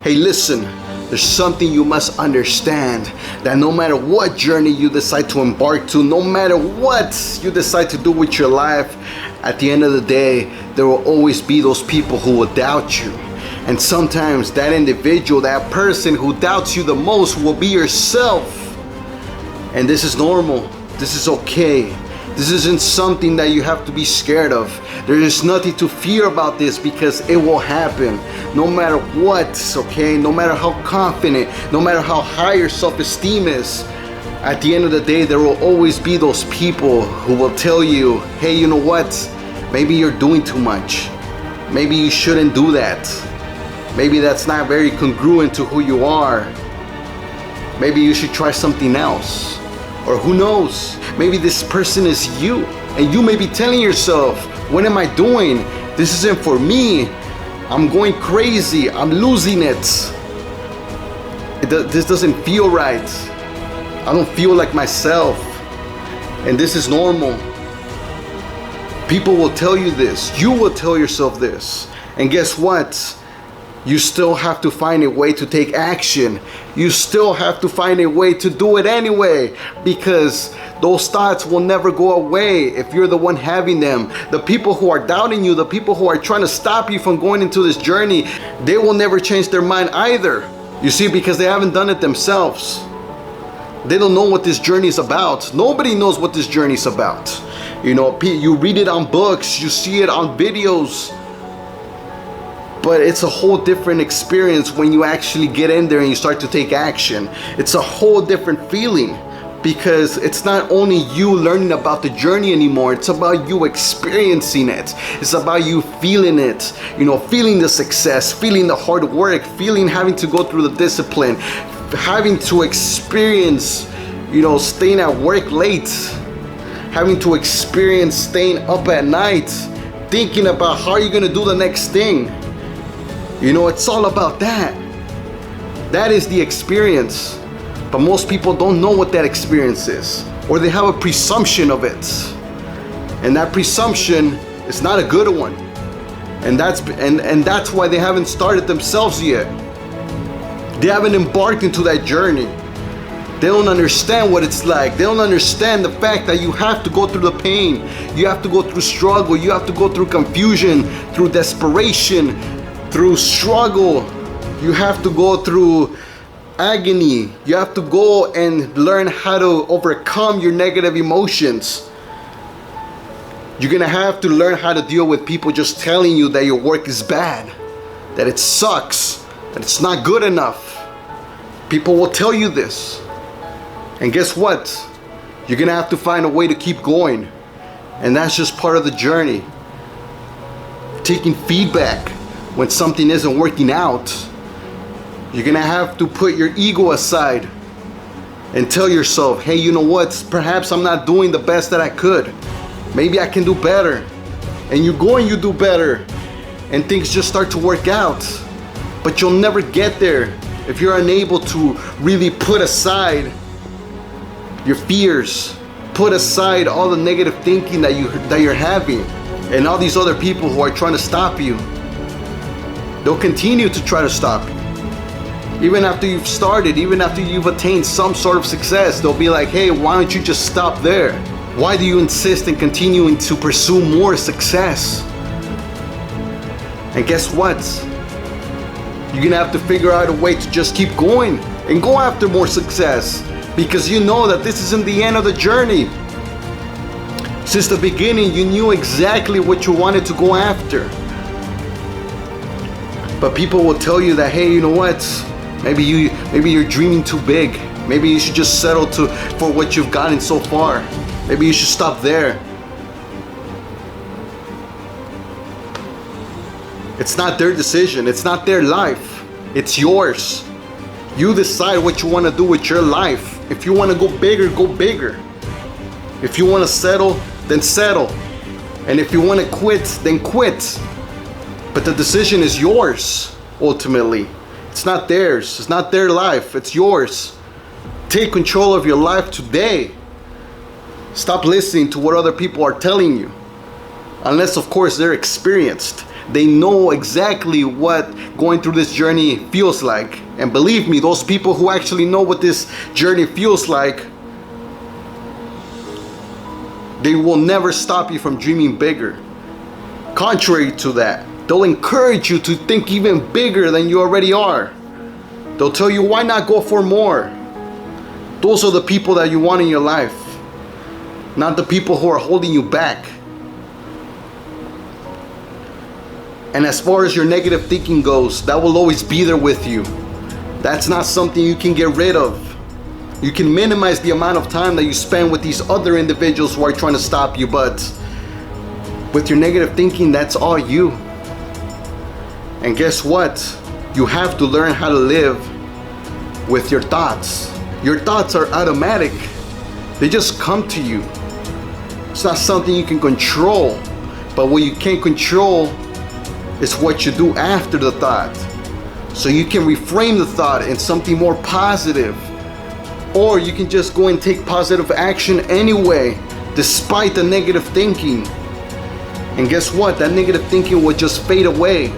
Hey, listen, there's something you must understand, that no matter what journey you decide to embark to, no matter what you decide to do with your life, at the end of the day, there will always be those people who will doubt you. And sometimes that individual, that person who doubts you the most will be yourself. And this is normal. This is okay. This isn't something that you have to be scared of. There is nothing to fear about this because it will happen. No matter what, okay? No matter how confident, no matter how high your self-esteem is, at the end of the day, there will always be those people who will tell you, hey, you know what? Maybe you're doing too much. Maybe you shouldn't do that. Maybe that's not very congruent to who you are. Maybe you should try something else. Or who knows, maybe this person is you, and you may be telling yourself, what am I doing? This isn't for me. I'm going crazy. I'm losing it. This doesn't feel right. I don't feel like myself. And this is normal. People will tell you this. You will tell yourself this. And guess what? You still have to find a way to take action. You still have to find a way to do it anyway, because those thoughts will never go away if you're the one having them. The people who are doubting you, the people who are trying to stop you from going into this journey, they will never change their mind either. You see, because they haven't done it themselves. They don't know what this journey is about. Nobody knows what this journey is about. You know, you read it on books, you see it on videos, but it's a whole different experience when you actually get in there and you start to take action. It's a whole different feeling, because it's not only you learning about the journey anymore, it's about you experiencing it. It's about you feeling it, you know, feeling the success, feeling the hard work, feeling having to go through the discipline, having to experience, you know, staying at work late, having to experience staying up at night, thinking about how you're gonna do the next thing. You know, it's all about that. That is the experience. But most people don't know what that experience is, or they have a presumption of it. And that presumption is not a good one. And that's why they haven't started themselves yet. They haven't embarked into that journey. They don't understand what it's like. They don't understand the fact that you have to go through the pain. You have to go through struggle. You have to go through confusion, through desperation, through struggle. You have to go through agony. You have to go and learn how to overcome your negative emotions. You're gonna have to learn how to deal with people just telling you that your work is bad, that it sucks, that it's not good enough. People will tell you this. And guess what? You're gonna have to find a way to keep going. And that's just part of the journey. Taking feedback when something isn't working out. You're gonna have to put your ego aside and tell yourself, hey, you know what? Perhaps I'm not doing the best that I could. Maybe I can do better. And you go and you do better, and things just start to work out. But you'll never get there if you're unable to really put aside your fears, put aside all the negative thinking that you're having, and all these other people who are trying to stop you. They'll continue to try to stop you. Even after you've started, even after you've attained some sort of success, they'll be like, hey, why don't you just stop there? Why do you insist in continuing to pursue more success? And guess what? You're gonna have to figure out a way to just keep going and go after more success, because you know that this isn't the end of the journey. Since the beginning, you knew exactly what you wanted to go after. But people will tell you that, hey, you know what? Maybe you're dreaming too big. Maybe you should just settle for what you've gotten so far. Maybe you should stop there. It's not their decision. It's not their life. It's yours. You decide what you want to do with your life. If you want to go bigger, go bigger. If you want to settle, then settle. And if you want to quit, then quit. But the decision is yours, ultimately. It's not theirs. It's not their life. It's yours. Take control of your life today. Stop listening to what other people are telling you. Unless, of course, they're experienced. They know exactly what going through this journey feels like. And believe me, those people who actually know what this journey feels like, they will never stop you from dreaming bigger. Contrary to that, they'll encourage you to think even bigger than you already are. They'll tell you, why not go for more? Those are the people that you want in your life, not the people who are holding you back. And as far as your negative thinking goes, that will always be there with you. That's not something you can get rid of. You can minimize the amount of time that you spend with these other individuals who are trying to stop you, but with your negative thinking, that's all you. And guess what? You have to learn how to live with your thoughts. Your thoughts are automatic. They just come to you. It's not something you can control, but what you can control is what you do after the thought. So you can reframe the thought in something more positive, or you can just go and take positive action anyway, despite the negative thinking. And guess what? That negative thinking will just fade away,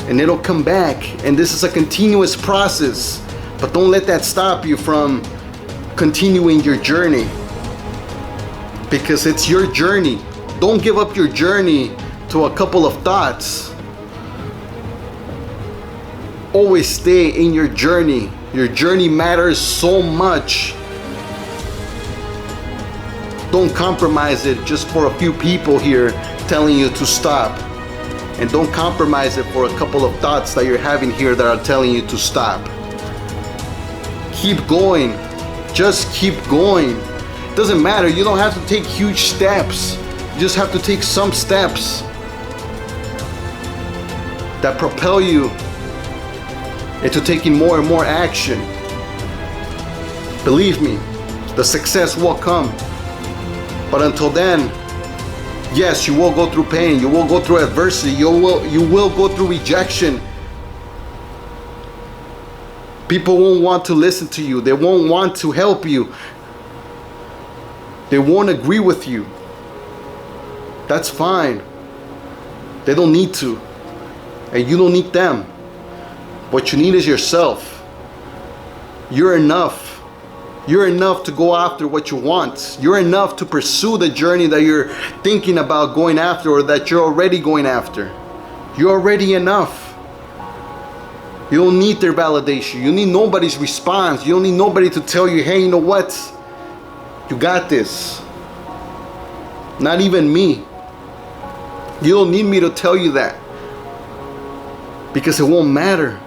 and it'll come back. And this is a continuous process, but don't let that stop you from continuing your journey, because it's your journey. Don't give up your journey to a couple of thoughts. Always stay in your journey. Your journey matters so much. Don't compromise it just for a few people here telling you to stop. And don't compromise it for a couple of thoughts that you're having here that are telling you to stop. Keep going. Just keep going. It doesn't matter. You don't have to take huge steps. You just have to take some steps that propel you into taking more and more action. Believe me, the success will come. But until then, yes, you will go through pain, you will go through adversity, you will go through rejection. People won't want to listen to you, they won't want to help you, they won't agree with you. That's fine. They don't need to, and you don't need them. What you need is yourself. You're enough. You're enough to go after what you want. You're enough to pursue the journey that you're thinking about going after, or that you're already going after. You're already enough. You don't need their validation. You need nobody's response. You don't need nobody to tell you, hey, you know what? You got this. Not even me. You don't need me to tell you that, because it won't matter.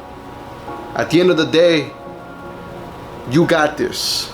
At the end of the day, you got this.